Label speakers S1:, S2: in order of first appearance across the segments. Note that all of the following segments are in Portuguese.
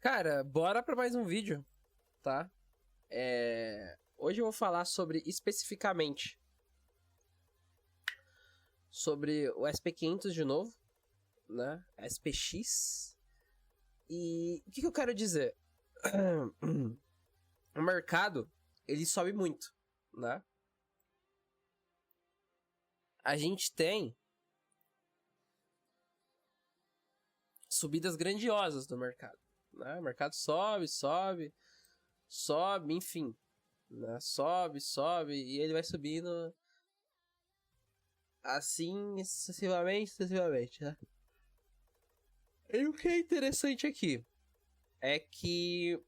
S1: Cara, bora pra mais um vídeo, tá? Hoje eu vou falar especificamente sobre o SP500 de novo, né? SPX. E o que eu quero dizer? O mercado, ele sobe muito, né? A gente tem subidas grandiosas no mercado, né? O mercado sobe, enfim, né? Sobe, e ele vai subindo assim, sucessivamente, né? E o que é interessante aqui é que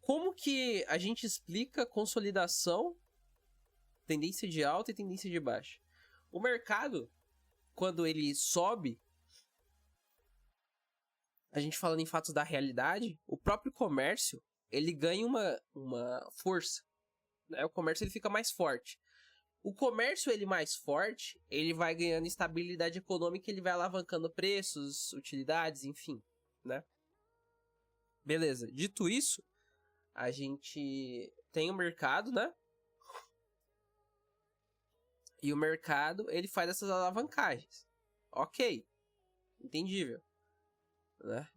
S1: como que a gente explica consolidação, tendência de alta e tendência de baixa? O mercado, quando ele sobe, a gente falando em fatos da realidade, o próprio comércio, ele ganha uma força, né? O comércio ele fica mais forte. O comércio ele mais forte, ele vai ganhando estabilidade econômica, ele vai alavancando preços, utilidades, enfim, né? Beleza. Dito isso, a gente tem o mercado, né? E o mercado, ele faz essas alavancagens. Ok. Entendível, né?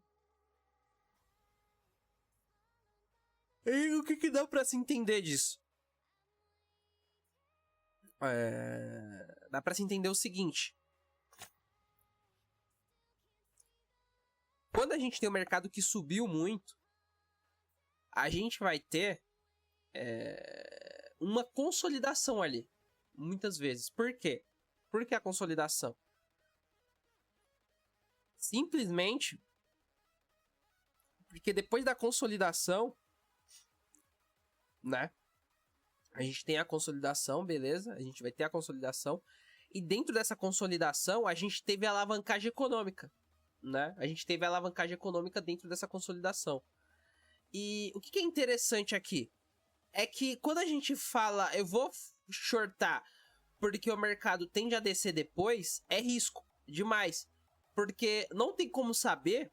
S1: E o que dá pra se entender disso? Dá pra se entender o seguinte. Quando a gente tem um mercado que subiu muito, a gente vai ter uma consolidação ali. Muitas vezes. Por quê? Por que a consolidação? Simplesmente porque depois da consolidação, né? A gente tem a consolidação, beleza? A gente vai ter a consolidação. E dentro dessa consolidação, a gente teve a alavancagem econômica, né? A gente teve a alavancagem econômica dentro dessa consolidação. E o que é interessante aqui? É que quando a gente fala, eu vou shortar porque o mercado tende a descer depois, é risco demais. Porque não tem como saber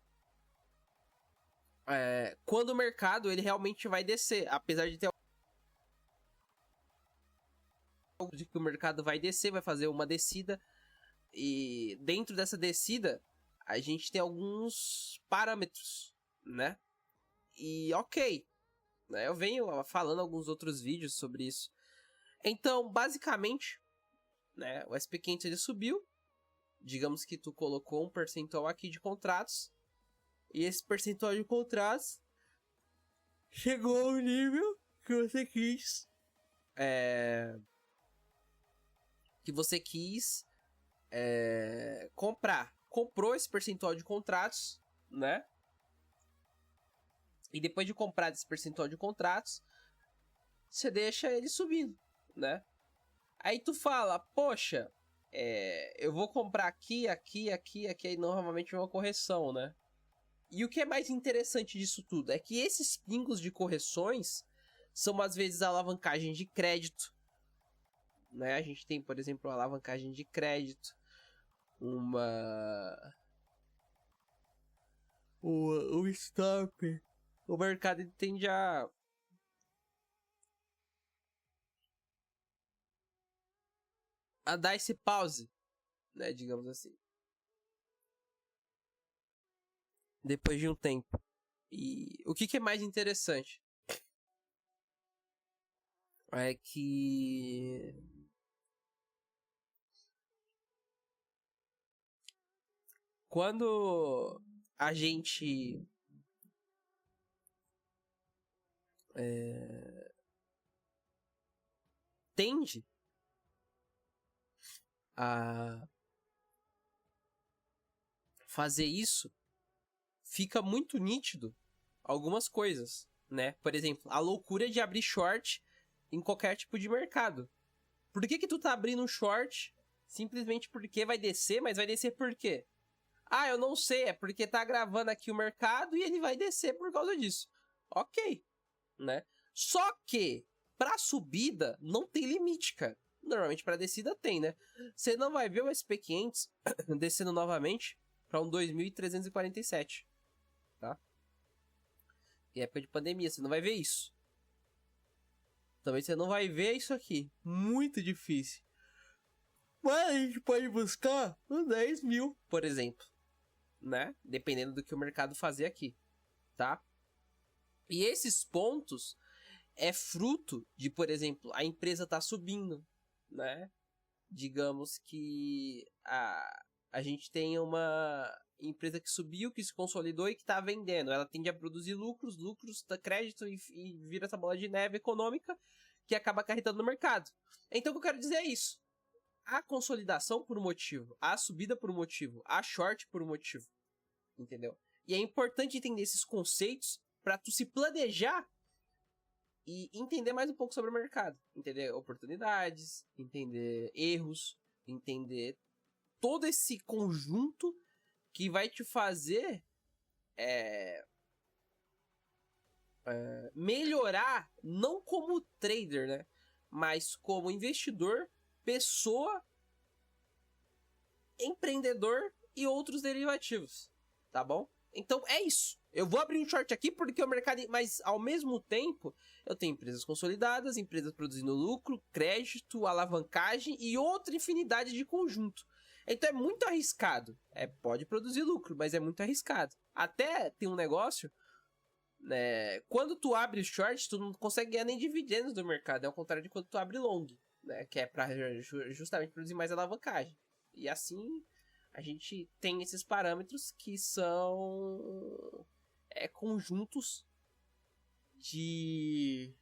S1: quando o mercado ele realmente vai descer. Apesar de ter de que o mercado vai descer, vai fazer uma descida. E dentro dessa descida, a gente tem alguns parâmetros, né? E ok, né? Eu venho falando alguns outros vídeos sobre isso. Então, basicamente, né, o SP500 ele subiu. Digamos que tu colocou um percentual aqui de contratos. E esse percentual de contratos chegou ao nível que você quis. Que você quis comprar. Comprou esse percentual de contratos, né? E depois de comprar esse percentual de contratos, você deixa ele subindo, né? Aí tu fala, poxa, eu vou comprar aqui, aí normalmente é uma correção, né? E o que é mais interessante disso tudo é que esses pingos de correções são às vezes alavancagem de crédito, né? A gente tem, por exemplo, uma alavancagem de crédito, um stop. O mercado tende a dar esse pause, né? Digamos assim. Depois de um tempo. E o que é mais interessante? É que quando a gente tende a fazer isso, fica muito nítido algumas coisas, né? Por exemplo, a loucura de abrir short em qualquer tipo de mercado. Por que tu tá abrindo um short simplesmente porque vai descer, mas vai descer por quê? Ah, eu não sei, é porque tá gravando aqui o mercado e ele vai descer por causa disso. Ok, né? Só que pra subida não tem limite, cara. Normalmente pra descida tem, né? Você não vai ver o SP500 descendo novamente pra um 2.347, tá? Em época de pandemia, você não vai ver isso. Também você não vai ver isso aqui. Muito difícil. Mas a gente pode buscar uns 10 mil, por exemplo. Né? Dependendo do que o mercado fazer aqui. Tá? E esses pontos é fruto de, por exemplo, a empresa tá subindo. Né? Digamos que a gente tem uma empresa que subiu, que se consolidou e que está vendendo. Ela tende a produzir lucros, crédito e vira essa bola de neve econômica que acaba acarretando no mercado. Então o que eu quero dizer é isso. A consolidação por um motivo, a subida por um motivo, a short por um motivo. Entendeu? E é importante entender esses conceitos para tu se planejar e entender mais um pouco sobre o mercado. Entender oportunidades, entender erros, entender todo esse conjunto que vai te fazer melhorar, não como trader, né? Mas como investidor, pessoa, empreendedor e outros derivativos, tá bom? Então é isso. Eu vou abrir um short aqui porque o mercado... Mas ao mesmo tempo, eu tenho empresas consolidadas, empresas produzindo lucro, crédito, alavancagem e outra infinidade de conjunto. Então é muito arriscado. Pode produzir lucro, mas é muito arriscado. Até tem um negócio, né? Quando tu abre short, tu não consegue ganhar nem dividendos do mercado. É ao contrário de quando tu abre long, né? Que é para justamente produzir mais alavancagem. E assim a gente tem esses parâmetros que são conjuntos de...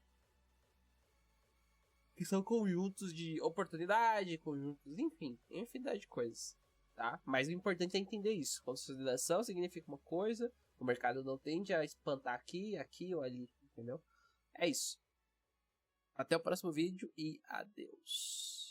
S1: que são conjuntos de oportunidade, conjuntos, enfim, infinidade de coisas, tá? Mas o importante é entender isso. Consolidação significa uma coisa, o mercado não tende a espantar aqui ou ali, entendeu? É isso. Até o próximo vídeo e adeus.